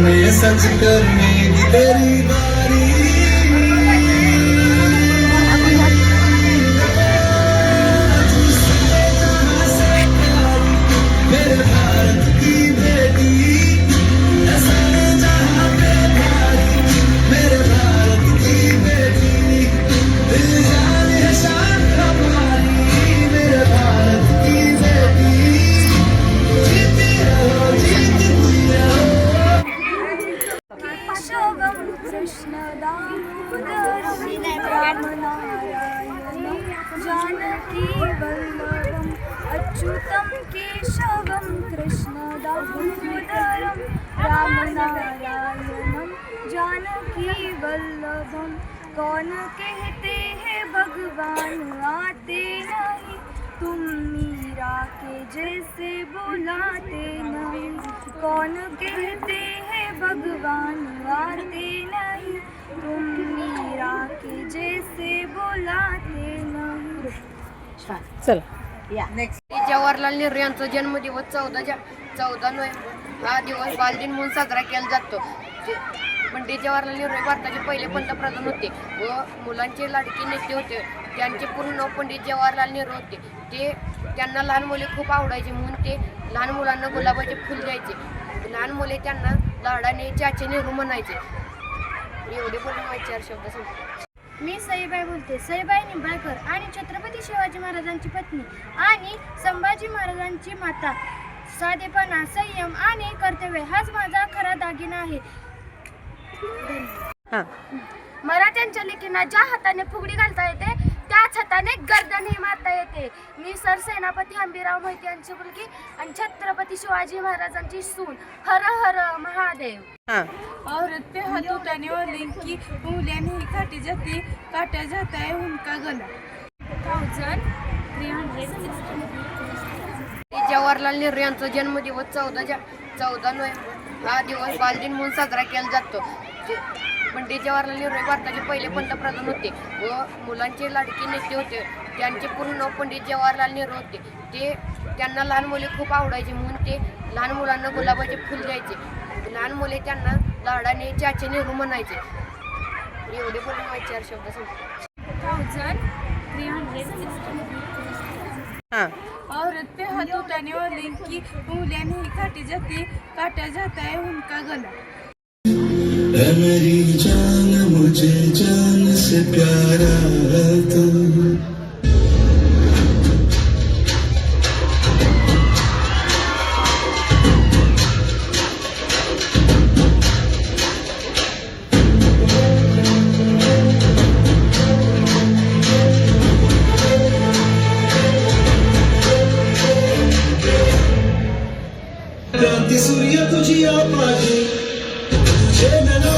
हमें सच करने की तेरी बारी। मेरे भारत की बेटी ऐसा जहाँ पे भारी, मेरे भारत की बेटी दिल जान है शान हमारी। मेरे भारत की बेटी जीती रहो, जीती रहो। केशवं कृष्ण दामोदरं रामनारायणं जानकी वल्लभम् अच्युतं केशवं कृष्ण दामोदरं रामनारायणं जानकी वल्लभम्। कौन कहते हैं भगवान आते नहीं, तुम मीरा के जैसे बुलाते नहीं। कौन कहते हैं भगवान आते नहीं, तुम मीरा के जैसे बुलाते नहीं। चल जवाहरलाल नेहरू यांचा जन्मदिवस 14 नोव्हेंबर हा दिवस बालदिन म्हणून साजरा केला जातो. पंडित जवाहरलाल नेहरू हे भारताचे पहिले पंतप्रधान होते व मुलांचे लाडके नेते होते. त्यांचे पूर्ण नाव पंडित जवाहरलाल नेहरू होते. त्यांना लहान मुले खूप आवडायचे म्हणून ते लहान मुलांना गुलाबाचे फुल द्यायचे. लहान मुले त्यांना लाडाने चाचे नेहरू म्हणायचे. एवढे पण माझे 4 शब्द सांगतो. मी सईबाई बोलते. सईबाई निंबाळकर आणि छत्रपती शिवाजी महाराजांची पत्नी आणि संभाजी महाराजांची माता. साधेपणा, संयम आणि कर्तव्य हाच माझा खरा दागिना आहे. मराठ्यांच्या लेकींना ज्या हाताने फुगडी घालता येते त्याच हाताने गर्दनही मारता येते. मी सरसेनापती हंबीरराव मोहिते यांची मुलगी आणि छत्रपती शिवाजी महाराजांची सून. हर हर महादेव. औरत पे हाथ उठाने वाले की उंगलियां नहीं काटी जाती, काटा जाता है उनका गला. जवाहरलाल नेहरू यांचा जन्मदिवस 14 नोव्हेंबर हा दिवस बालदिन म्हणून साजरा केला जातो. पंडित जवाहरलाल नेहरू हे भारताचे पहिले पंतप्रधान होते व मुलांचे लाडके नेते होते. त्यांचे पूर्ण नाव पंडित जवाहरलाल नेहरू होते. त्यांना लहान मुले खूप आवडायचे म्हणून ते लहान मुलांना गुलाबाचे फुल द्यायचे. लहान मुले त्यांना लाडाने चाचे नेहरू म्हणायचे. एवढे पण माझे 4 शब्द सांगतो. औरत पे हाथ उठाने वाले की उंगलियां नहीं काटी जाती, काटा जाता है उनका गला. है मेरी जान मुझे जान से प्यारा है तू। क्रांती सूर्य तुझी माझी चेतना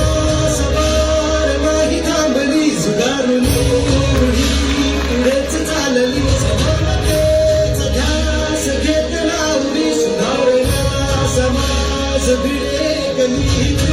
सवार नाही थांबली, सुधारुनी पुढेच चालली. समानतेच ध्यास घेत लावली, सुधारणा समाज भिडे गली.